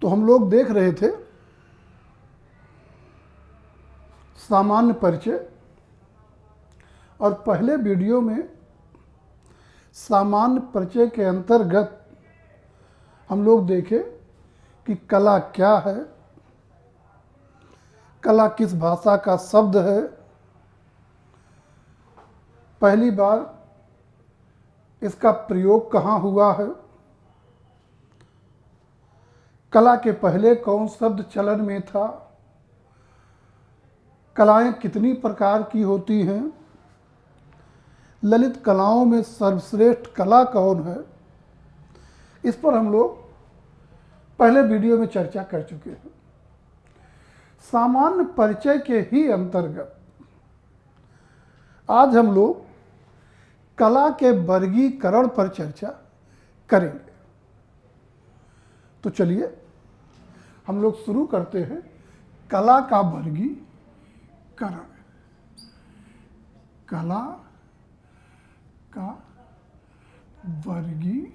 तो हम लोग देख रहे थे सामान्य परिचय, और पहले वीडियो में सामान्य परिचय के अंतर्गत हम लोग देखे कि कला क्या है, कला किस भाषा का शब्द है, पहली बार इसका प्रयोग कहाँ हुआ है, कला के पहले कौन शब्द चलन में था, कलाएं कितनी प्रकार की होती हैं, ललित कलाओं में सर्वश्रेष्ठ कला कौन है, इस पर हम लोग पहले वीडियो में चर्चा कर चुके हैं। सामान्य परिचय के ही अंतर्गत आज हम लोग कला के वर्गीकरण पर चर्चा करेंगे। तो चलिए हम लोग शुरू करते हैं कला का वर्गीकरण। कला का वर्गीकरण।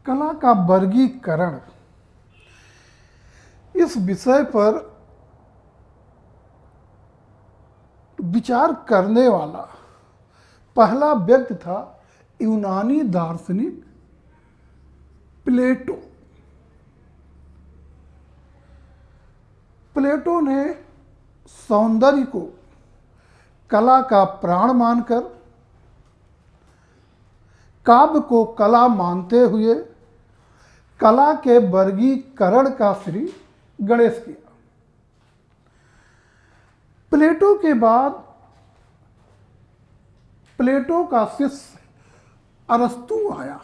कला का वर्गीकरण, इस विषय पर विचार करने वाला पहला व्यक्ति था यूनानी दार्शनिक प्लेटो। प्लेटो ने सौंदर्य को कला का प्राण मानकर, काव्य को कला मानते हुए कला के वर्गीकरण का श्री गणेश किया। प्लेटो के बाद प्लेटो का शिष्य अरस्तु आया।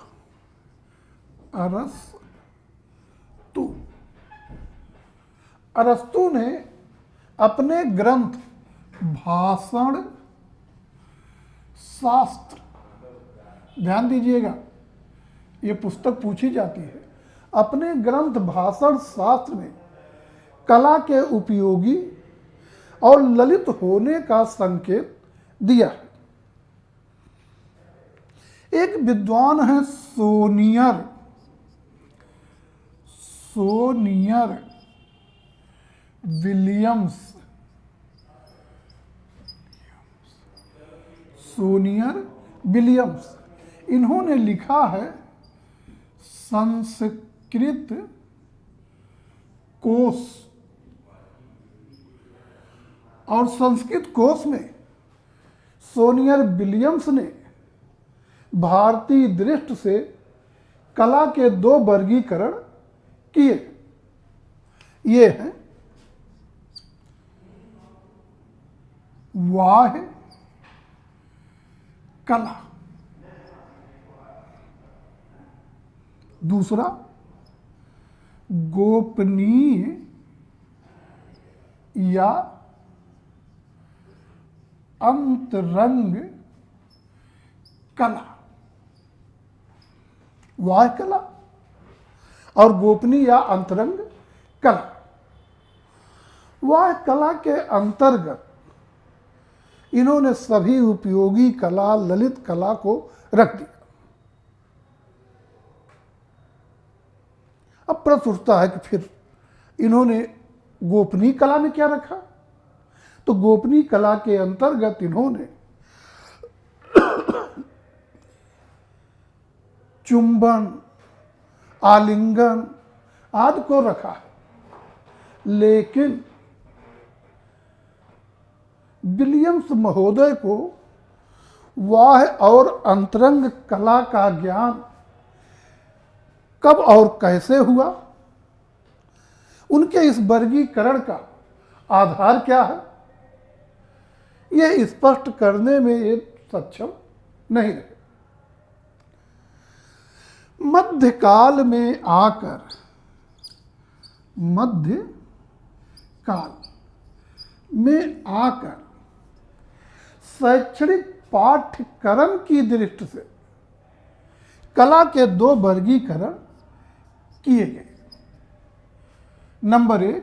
अरस्तु ने अपने ग्रंथ भाषण शास्त्र, ध्यान दीजिएगा ये पुस्तक पूछी जाती है, अपने ग्रंथ भाषण शास्त्र में कला के उपयोगी और ललित होने का संकेत दिया है। एक विद्वान है सोनियर विलियम्स। इन्होंने लिखा है संस्कृत कोश, और संस्कृत कोश में सोनियर विलियम्स ने भारतीय दृष्टि से कला के दो वर्गीकरण किए। ये हैं बाह्य कला, दूसरा गोपनीय या अंतरंग कला। बाह्य कला और गोपनीय या अंतरंग कला। बाह्य कला के अंतर्गत इन्होंने सभी उपयोगी कला, ललित कला को रख दिया। अब प्रश्न उठता है कि फिर इन्होंने गोपनीय कला में क्या रखा? तो गोपनीय कला के अंतर्गत इन्होंने चुंबन, आलिंगन आदि को रखा है, लेकिन विलियम्स महोदय को बाह्य और अंतरंग कला का ज्ञान कब और कैसे हुआ, उनके इस वर्गीकरण का आधार क्या है, यह स्पष्ट करने में ये सक्षम नहीं रहे। मध्यकाल में आकर शैक्षणिक पाठ्यक्रम की दृष्टि से कला के दो वर्गीकरण किए गए। नंबर 1,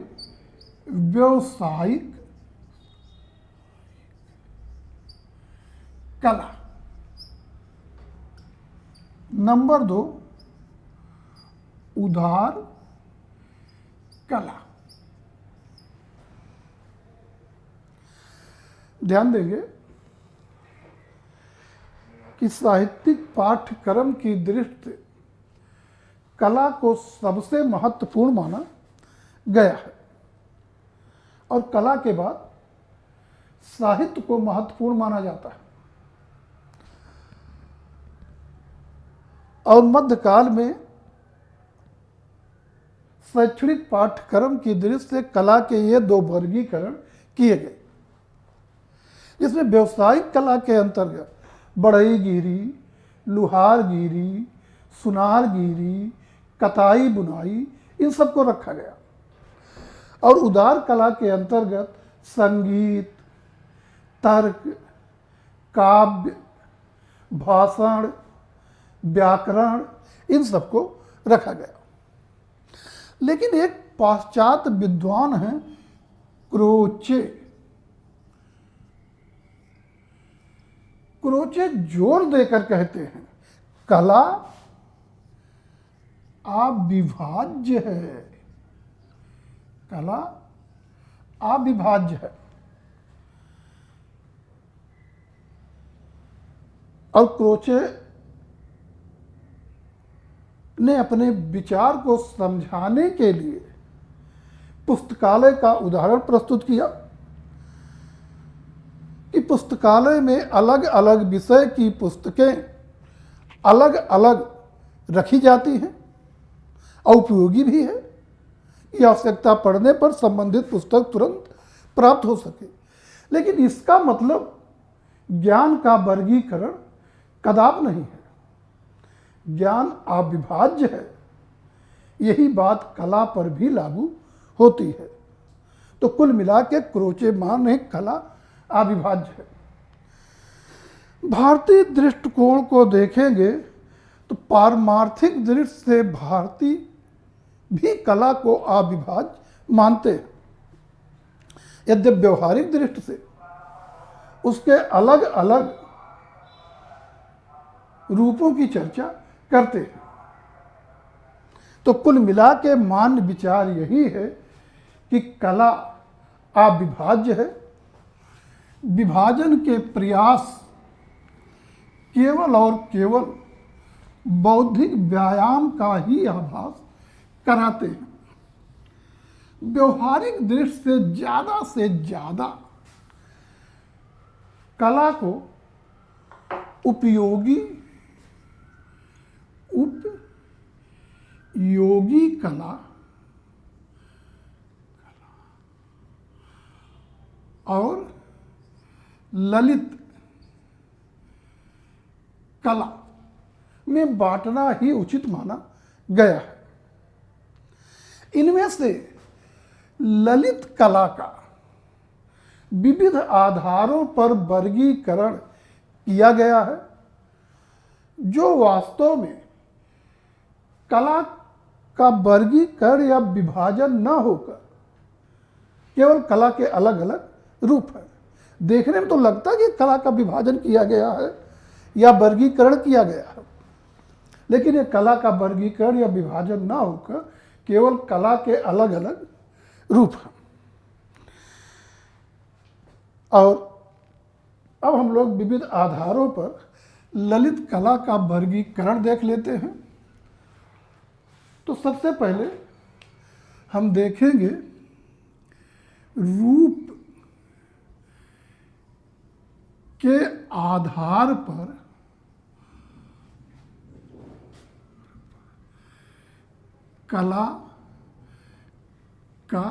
व्यावसायिक कला। नंबर 2, उदार कला। ध्यान देंगे कि साहित्यिक पाठ्यक्रम की दृष्टि से कला को सबसे महत्वपूर्ण माना गया है और कला के बाद साहित्य को महत्वपूर्ण माना जाता है। और मध्यकाल में शैक्षणिक पाठ्यक्रम की दृष्टि से कला के ये 2 वर्गीकरण किए गए, जिसमें व्यवसायिक कला के अंतर्गत बढ़ईगिरी, लुहारगिरी, सुनारगिरी, कताई बुनाई, इन सबको रखा गया। और उदार कला के अंतर्गत संगीत, तर्क, काव्य, भाषण, व्याकरण, इन सबको रखा गया। लेकिन एक पाश्चात्य विद्वान हैं क्रोचे। क्रोचे जोर देकर कहते हैं कला अविभाज्य है, कला अविभाज्य है। और क्रोचे ने अपने विचार को समझाने के लिए पुस्तकालय का उदाहरण प्रस्तुत किया कि पुस्तकालय में अलग अलग विषय की पुस्तकें अलग अलग रखी जाती हैं और उपयोगी भी है कि आवश्यकता पड़ने पर संबंधित पुस्तक तुरंत प्राप्त हो सके। लेकिन इसका मतलब ज्ञान का वर्गीकरण कदाप नहीं है, ज्ञान अविभाज्य है। यही बात कला पर भी लागू होती है। तो कुल मिला के क्रोचे माने कला अविभाज्य है। भारतीय दृष्टिकोण को देखेंगे तो पारमार्थिक दृष्टि से भारतीय भी कला को अविभाज्य मानते हैं। यद्यपि व्यवहारिक दृष्टि से उसके अलग अलग रूपों की चर्चा करते हैं। तो कुल मिला के मान्य विचार यही है कि कला अविभाज्य है। विभाजन के प्रयास केवल और केवल बौद्धिक व्यायाम का ही आभास कराते हैं। व्यवहारिक दृष्टि से ज्यादा कला को उपयोगी कला और ललित कला में बांटना ही उचित माना गया है। इनमें से ललित कला का विविध आधारों पर वर्गीकरण किया गया है, जो वास्तव में कला का वर्गीकरण या विभाजन न होकर केवल कला के अलग अलग रूप है। देखने में तो लगता है कि कला का विभाजन किया गया है या वर्गीकरण किया गया है, लेकिन ये कला का वर्गीकरण या विभाजन न होकर केवल कला के अलग अलग रूप हैं। और अब हम लोग विविध आधारों पर ललित कला का वर्गीकरण देख लेते हैं। तो सबसे पहले हम देखेंगे रूप के आधार पर कला का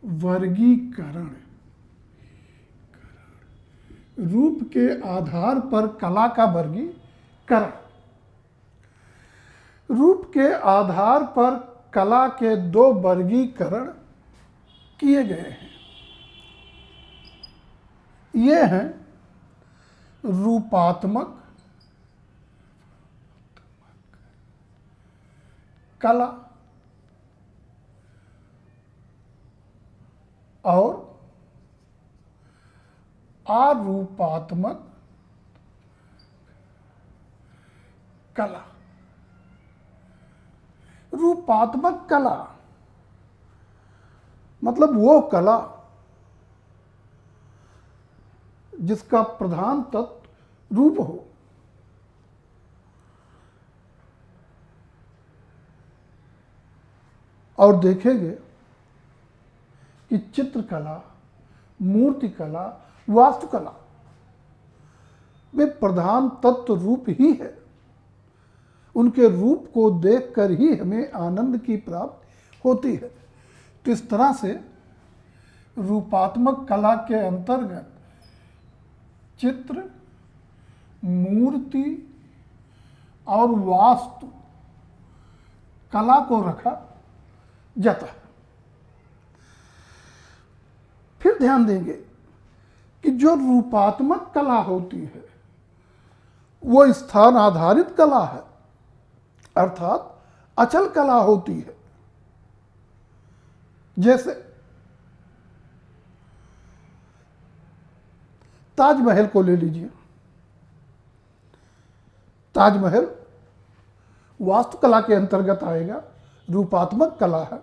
वर्गीकरण। रूप के आधार पर कला का वर्गीकरण। रूप के आधार पर कला के 2 वर्गीकरण किए गए हैं। ये हैं रूपात्मक कला और अरूपात्मक कला। रूपात्मक कला मतलब वो कला जिसका प्रधान तत्व रूप हो। और देखेंगे कि चित्रकला, मूर्तिकला, वास्तुकला में प्रधान तत्व रूप ही है। उनके रूप को देखकर ही हमें आनंद की प्राप्ति होती है। तो इस तरह से रूपात्मक कला के अंतर्गत चित्र, मूर्ति और वास्तु कला को रखा जाता है। फिर ध्यान देंगे कि जो रूपात्मक कला होती है वो स्थान आधारित कला है, अर्थात अचल कला होती है। जैसे ताजमहल को ले लीजिए। ताजमहल वास्तुकला के अंतर्गत आएगा, रूपात्मक कला है।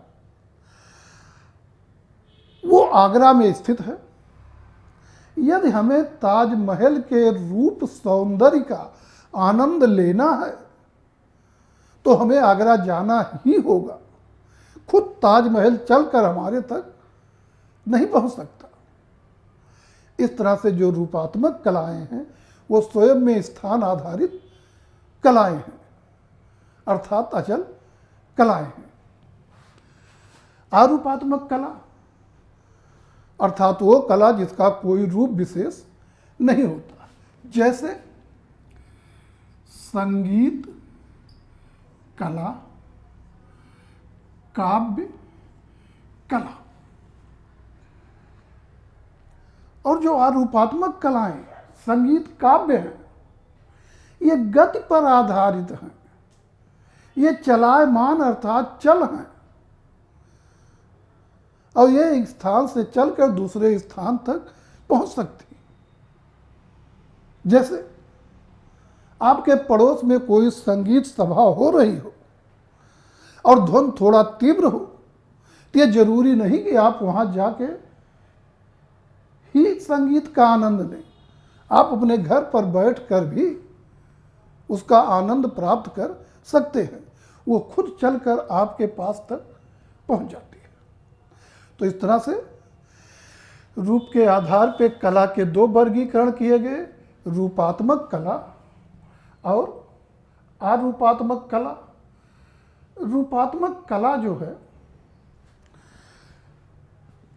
वो आगरा में स्थित है। यदि हमें ताजमहल के रूप सौंदर्य का आनंद लेना है तो हमें आगरा जाना ही होगा। खुद ताजमहल चलकर हमारे तक नहीं पहुंच सकता। इस तरह से जो रूपात्मक कलाएं हैं वो स्वयं में स्थान आधारित कलाएं हैं, अर्थात अचल कलाएं हैं। आरूपात्मक कला अर्थात वो कला जिसका कोई रूप विशेष नहीं होता, जैसे संगीत कला, काव्य कला। और जो आरूपात्मक कलाएं संगीत काव्य हैं, ये गति पर आधारित हैं, ये चलायमान अर्थात चल हैं, और ये एक स्थान से चलकर दूसरे स्थान तक पहुंच सकती। जैसे आपके पड़ोस में कोई संगीत सभा हो रही हो और ध्वनि थोड़ा तीव्र हो, तो ये जरूरी नहीं कि आप वहां जाके ही संगीत का आनंद लें। आप अपने घर पर बैठकर भी उसका आनंद प्राप्त कर सकते हैं। वो खुद चलकर आपके पास तक पहुंच जाती है। तो इस तरह से रूप के आधार पे कला के दो वर्गीकरण किए गए, रूपात्मक कला और आरूपात्मक कला। रूपात्मक कला जो है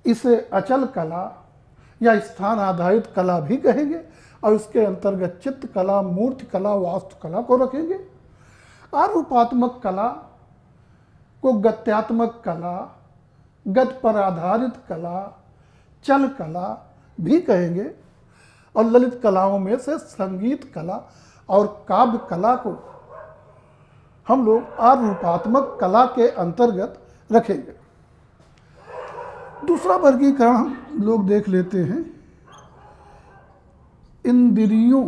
इसे अचल कला या स्थान आधारित कला भी कहेंगे, और इसके अंतर्गत चित्रकला, मूर्ति कला, वास्तुकला को रखेंगे। आरूपात्मक कला को गत्यात्मक कला, गति पर आधारित कला, चल कला भी कहेंगे। और ललित कलाओं में से संगीत कला और काव्य कला को हम लोग आरूपात्मक कला के अंतर्गत रखेंगे। दूसरा वर्गीकरण हम लोग देख लेते हैं, इंद्रियों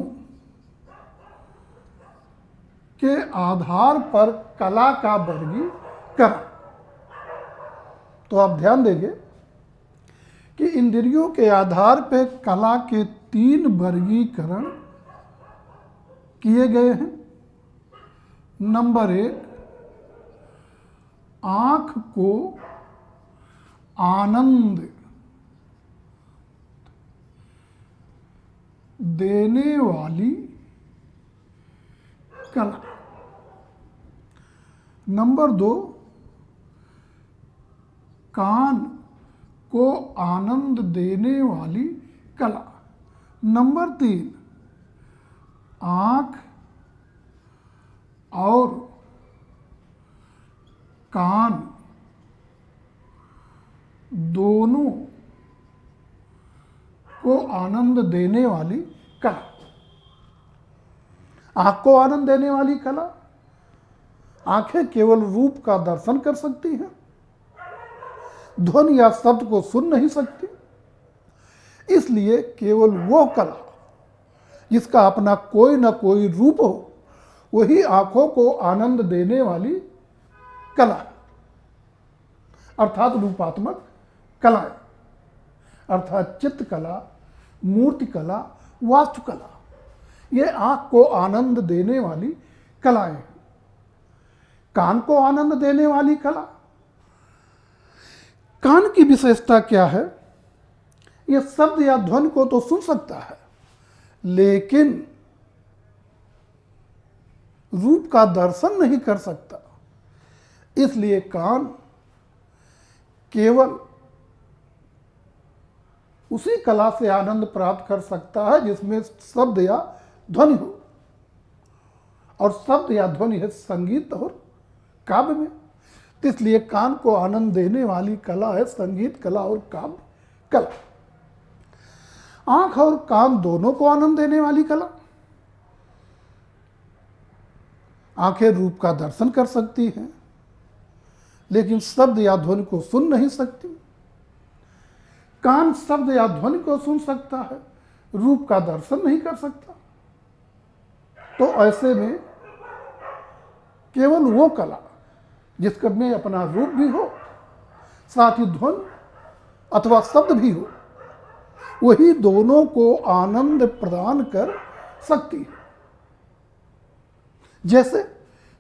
के आधार पर कला का वर्गीकरण। तो आप ध्यान देंगे कि इंद्रियों के आधार पर कला के 3 वर्गीकरण किए गए हैं। नंबर 1, आंख को आनंद देने वाली कला। नंबर 2, कान को आनंद देने वाली कला। नंबर 3, आंख और कान दोनों को आनंद देने वाली कला। आंख को आनंद देने वाली कला, आंखें केवल रूप का दर्शन कर सकती हैं, ध्वनि या शब्द को सुन नहीं सकती। इसलिए केवल वो कला जिसका अपना कोई ना कोई रूप हो वही आंखों को आनंद देने वाली कला, अर्थात रूपात्मक कलाएं, अर्थात चित्रकला, मूर्तिकला, वास्तुकला, ये आंख को आनंद देने वाली कलाएं हैं। कान को आनंद देने वाली कला, कान की विशेषता क्या है? यह शब्द या ध्वनि को तो सुन सकता है, लेकिन रूप का दर्शन नहीं कर सकता। इसलिए कान केवल उसी कला से आनंद प्राप्त कर सकता है जिसमें शब्द या ध्वनि हो, और शब्द या ध्वनि है संगीत और काव्य में। इसलिए कान को आनंद देने वाली कला है संगीत कला और काव्य कला। आंख और कान दोनों को आनंद देने वाली कला। आंखें रूप का दर्शन कर सकती हैं, लेकिन शब्द या ध्वनि को सुन नहीं सकती। कान शब्द या ध्वनि को सुन सकता है, रूप का दर्शन नहीं कर सकता। तो ऐसे में केवल वो कला जिसमें अपना रूप भी हो, साथ ही ध्वनि अथवा शब्द भी हो, वही दोनों को आनंद प्रदान कर सकती है। जैसे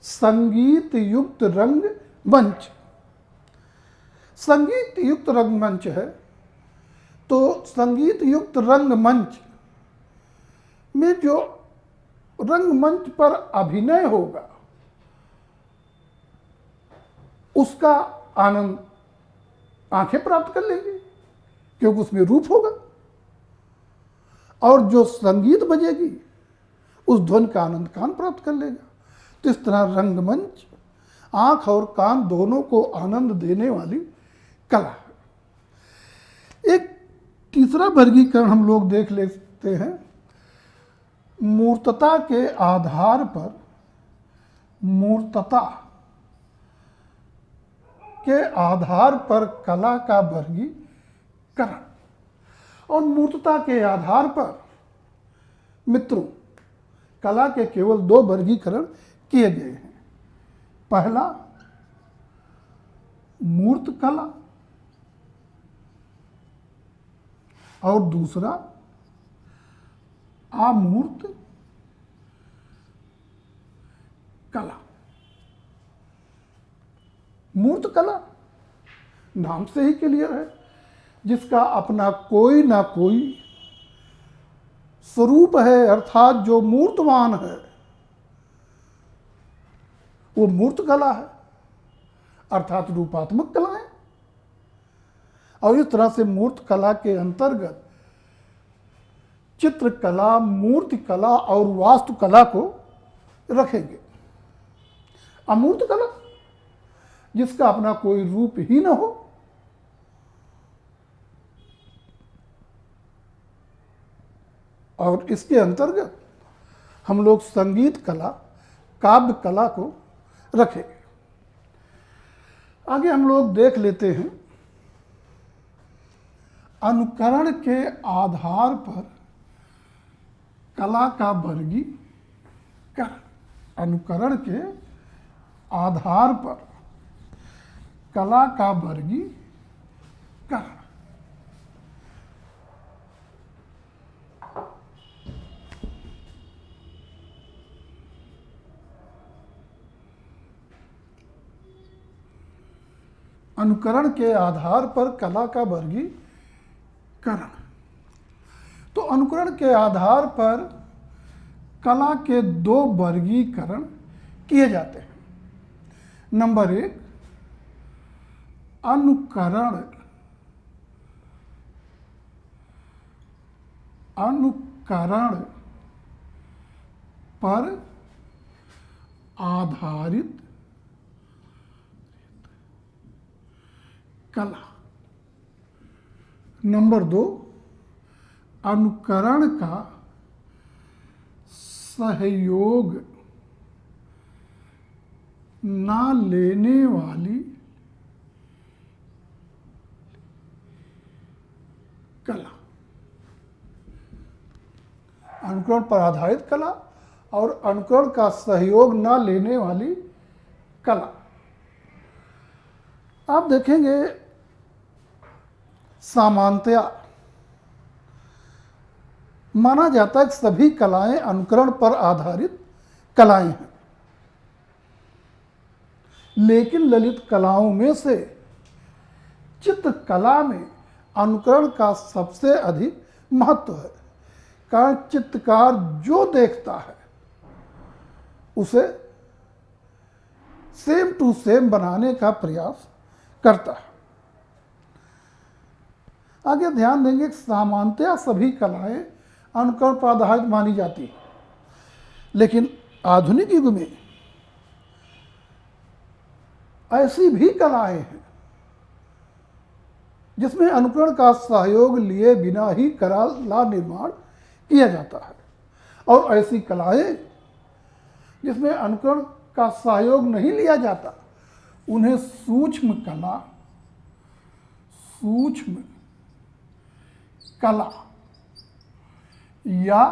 संगीत युक्त रंग मंच। संगीत युक्त रंगमंच है, तो संगीत युक्त रंगमंच में जो रंगमंच पर अभिनय होगा उसका आनंद आंखें प्राप्त कर लेंगी, क्योंकि उसमें रूप होगा। और जो संगीत बजेगी उस ध्वनि का आनंद कान प्राप्त कर लेगा। तो इस तरह रंगमंच आंख और कान दोनों को आनंद देने वाली कला है। एक तीसरा वर्गीकरण हम लोग देख लेते हैं। मूर्तता के आधार पर, मूर्तता के आधार पर कला का वर्गीकरण। और मूर्तता के आधार पर मित्रों कला के केवल दो वर्गीकरण किए गए हैं। पहला मूर्त कला और दूसरा अमूर्त कला। मूर्त कला नाम से ही क्लियर है, जिसका अपना कोई ना कोई स्वरूप है, अर्थात जो मूर्तवान है वो मूर्त कला है, अर्थात रूपात्मक कला है। और इस तरह से मूर्त कला के अंतर्गत चित्रकला, मूर्ति कला और वास्तुकला को रखेंगे। अमूर्त कला जिसका अपना कोई रूप ही न हो, और इसके अंतर्गत हम लोग संगीत कला, काव्य कला को रखेंगे। आगे हम लोग देख लेते हैं अनुकरण के आधार पर कला का वर्गीकरण। अनुकरण के आधार पर कला का वर्गीकरण। अनुकरण के आधार पर कला का वर्गीकरण। तो अनुकरण के आधार पर कला के दो वर्गीकरण किए जाते हैं। नंबर एक, अनुकरण पर आधारित कला। नंबर दो, अनुकरण का सहयोग ना लेने वाली कला। अनुकरण पर आधारित कला और अनुकरण का सहयोग न लेने वाली कला। आप देखेंगे सामान्यतया माना जाता है कि सभी कलाएं अनुकरण पर आधारित कलाएं हैं, लेकिन ललित कलाओं में से चित्रकला में अनुकरण का सबसे अधिक महत्व है। कारण चित्रकार जो देखता है उसे सेम टू सेम बनाने का प्रयास करता है। आगे ध्यान देंगे कि सामान्यतया सभी कलाएं अनुकरण पर आधारित मानी जाती है, लेकिन आधुनिक युग में ऐसी भी कलाएं हैं जिसमें अनुकरण का सहयोग लिए बिना ही कला निर्माण किया जाता है, और ऐसी कलाएं जिसमें अनुकरण का सहयोग नहीं लिया जाता उन्हें सूक्ष्म कला या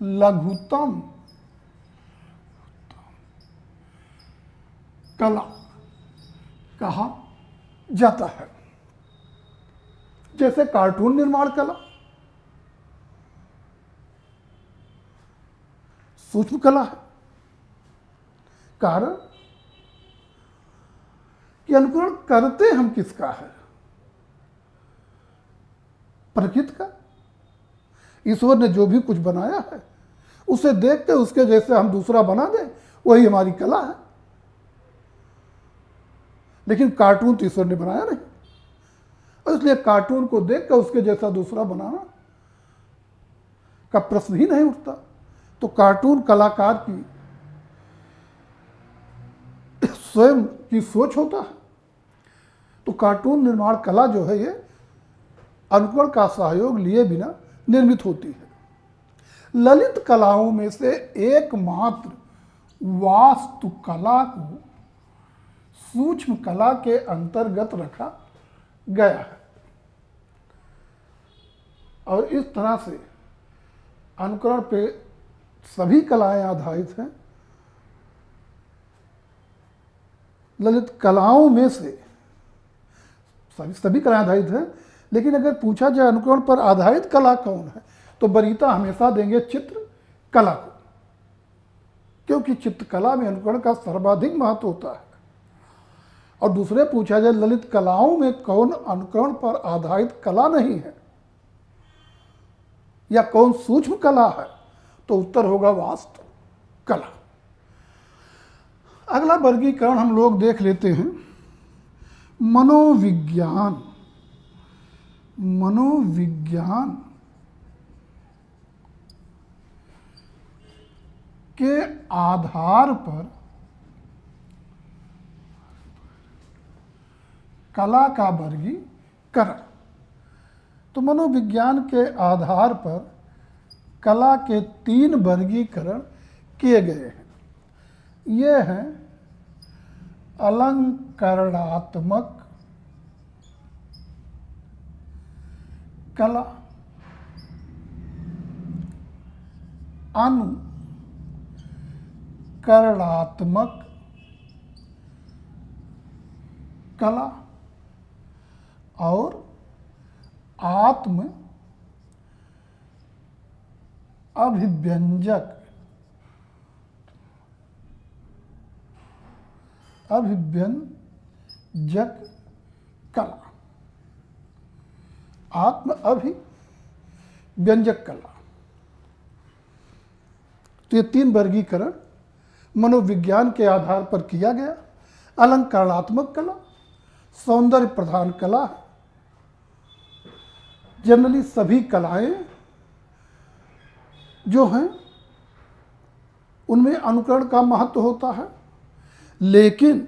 लघुतम कला कहा जाता है। जैसे कार्टून निर्माण कला सूक्ष्म कला है, कारण कि अनुकरण करते हम किसका है? प्रकृति का। ईश्वर ने जो भी कुछ बनाया है उसे देख के उसके जैसे हम दूसरा बना दें, वही हमारी कला है। लेकिन कार्टून तो ईश्वर ने बनाया नहीं, और इसलिए कार्टून को देख कर उसके जैसा दूसरा बनाना का प्रश्न ही नहीं उठता। तो कार्टून कलाकार की स्वयं की सोच होता है। तो कार्टून निर्माण कला जो है ये अनुकरण का सहयोग लिए बिना निर्मित होती है। ललित कलाओं में से एकमात्र वास्तुकला को सूक्ष्म कला के अंतर्गत रखा गया है, और इस तरह से अनुकरण पे सभी कलाएं आधारित हैं। ललित कलाओं में से सभी कलाएं आधारित हैं, लेकिन अगर पूछा जाए अनुकरण पर आधारित कला कौन है, तो वरीयता हमेशा देंगे चित्र कला को, क्योंकि चित्रकला में अनुकरण का सर्वाधिक महत्व होता है। और दूसरे पूछा जाए ललित कलाओं में कौन अनुकरण पर आधारित कला नहीं है या कौन सूक्ष्म कला है, तो उत्तर होगा वास्तु कला। अगला वर्गीकरण हम लोग देख लेते हैं मनोविज्ञान के आधार पर कला का वर्गीकरण। तो मनोविज्ञान के आधार पर कला के 3 वर्गीकरण किए गए हैं। ये हैं अलंकरणात्मक कला, अनुकरणात्मक कला और आत्म अभिव्यंजक कला। आत्म अभिव्यंजक कला। तो ये 3 वर्गीकरण मनोविज्ञान के आधार पर किया गया। अलंकरणात्मक कला सौंदर्य प्रधान कला है। जनरली सभी कलाएं जो हैं उनमें अनुकरण का महत्व होता है, लेकिन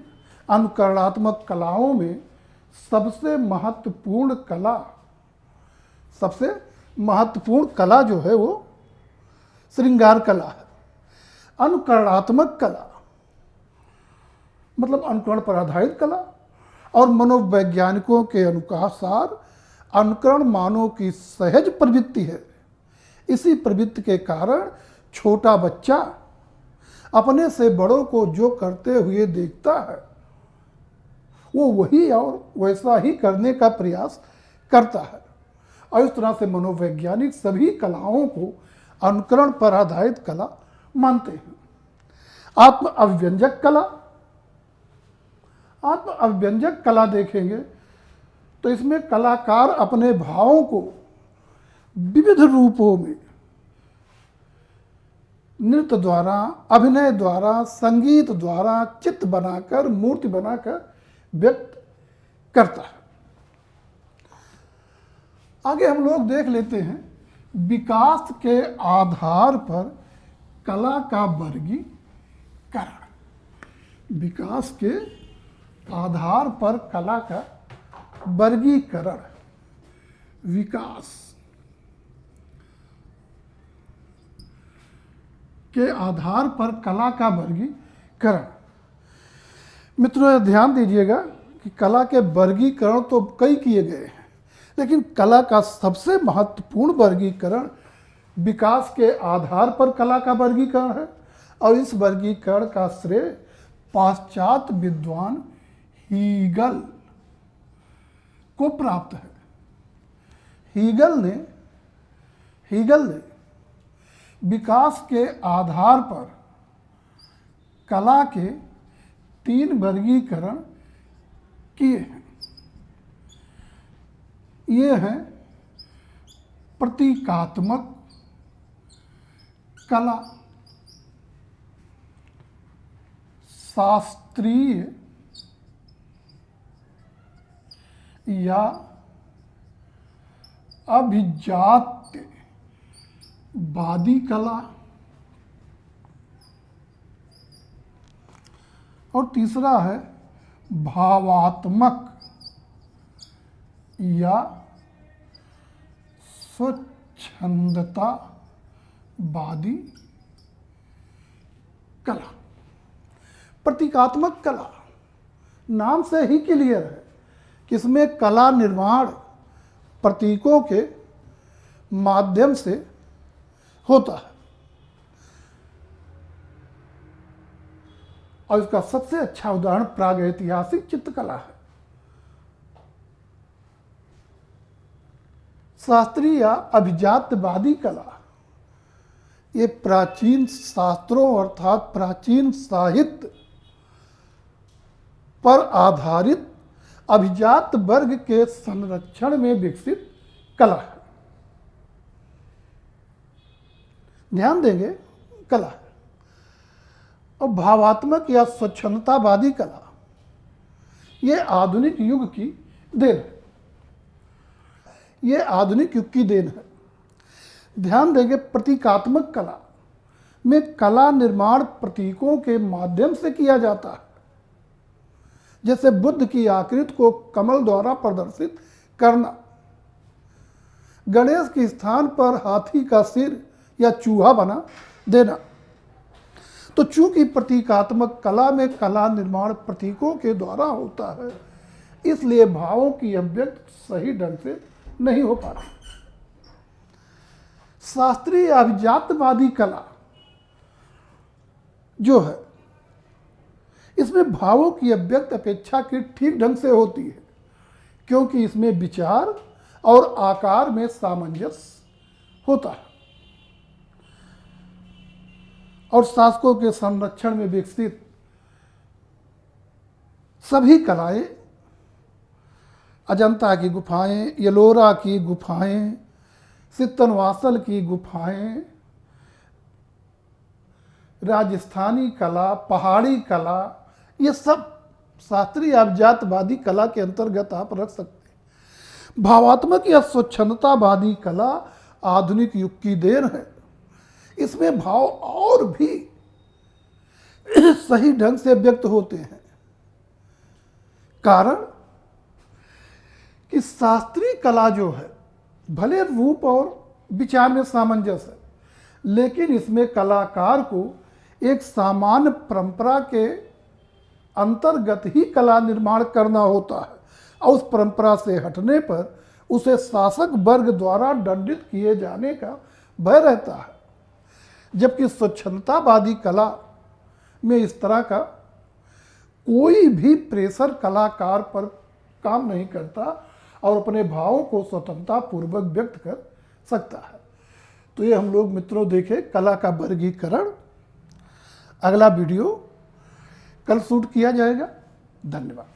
अनुकरणात्मक कलाओं में सबसे महत्वपूर्ण कला जो है वो श्रृंगार कला है। अनुकरणात्मक कला मतलब अनुकरण पर आधारित कला, और मनोवैज्ञानिकों के अनुसार अनुकरण मानव की सहज प्रवृत्ति है। इसी प्रवृत्ति के कारण छोटा बच्चा अपने से बड़ों को जो करते हुए देखता है वो वही और वैसा ही करने का प्रयास करता है। और इस तरह से मनोवैज्ञानिक सभी कलाओं को अनुकरण पर आधारित कला मानते हैं। आत्म अभिव्यंजक कला, आत्म अभिव्यंजक कला देखेंगे तो इसमें कलाकार अपने भावों को विविध रूपों में नृत्य द्वारा, अभिनय द्वारा, संगीत द्वारा, चित्र बनाकर, मूर्ति बनाकर व्यक्त करता है। आगे हम लोग देख लेते हैं विकास के आधार पर कला का वर्गीकरण। विकास के आधार पर कला का वर्गीकरण। विकास के आधार पर कला का वर्गीकरण। मित्रों ध्यान दीजिएगा कि कला के वर्गीकरण तो कई किए गए हैं, लेकिन कला का सबसे महत्वपूर्ण वर्गीकरण विकास के आधार पर कला का वर्गीकरण है। और इस वर्गीकरण का श्रेय पाश्चात्य विद्वान हीगल को प्राप्त है। हीगल ने विकास के आधार पर कला के 3 वर्गीकरण किए हैं। ये हैं प्रतीकात्मक कला, शास्त्रीय या अभिजात्यवादी कला, और तीसरा है भावात्मक या स्वच्छंदतावादी कला। प्रतीकात्मक कला नाम से ही क्लियर है कि इसमें कला निर्माण प्रतीकों के माध्यम से होता है। और इसका सबसे अच्छा उदाहरण प्रागैतिहासिक चित्रकला है। शास्त्रीय या अभिजात्यवादी कला ये प्राचीन शास्त्रों अर्थात प्राचीन साहित्य पर आधारित अभिजात वर्ग के संरक्षण में विकसित कला है। ध्यान देंगे कला है। और भावात्मक या स्वच्छंदतावादी कला ये आधुनिक युग की देन है। ये आधुनिक युग की देन है। ध्यान देंगे प्रतीकात्मक कला में कला निर्माण प्रतीकों के माध्यम से किया जाता है। जैसे बुद्ध की आकृति को कमल द्वारा प्रदर्शित करना, गणेश के स्थान पर हाथी का सिर या चूहा बना देना। तो चूंकि प्रतीकात्मक कला में कला निर्माण प्रतीकों के द्वारा होता है, इसलिए भावों की अभिव्यक्ति सही ढंग से नहीं हो पाती। शास्त्रीय अभिजात्यवादी कला जो है इसमें भावों की अभिव्यक्ति अपेक्षाकृत ठीक ढंग से होती है, क्योंकि इसमें विचार और आकार में सामंजस्य होता है। और शासकों के संरक्षण में विकसित सभी कलाएं, अजंता की गुफाएं, येलोरा की गुफाएं, सित्तनवासल की गुफाएं, राजस्थानी कला, पहाड़ी कला, ये सब शास्त्रीय अभिजात्यवादी कला के अंतर्गत आप रख सकते हैं। भावात्मक या स्वच्छंदतावादी कला आधुनिक युग की देन है। इसमें भाव और भी सही ढंग से व्यक्त होते हैं। कारण कि शास्त्रीय कला जो है भले रूप और विचार में सामंजस्य है, लेकिन इसमें कलाकार को एक सामान्य परंपरा के अंतर्गत ही कला निर्माण करना होता है और उस परंपरा से हटने पर उसे शासक वर्ग द्वारा दंडित किए जाने का भय रहता है। जबकि स्वच्छंदतावादी कला में इस तरह का कोई भी प्रेशर कलाकार पर काम नहीं करता और अपने भावों को स्वतंत्रता पूर्वक व्यक्त कर सकता है। तो ये हम लोग मित्रों देखें कला का वर्गीकरण। अगला वीडियो कल शूट किया जाएगा। धन्यवाद।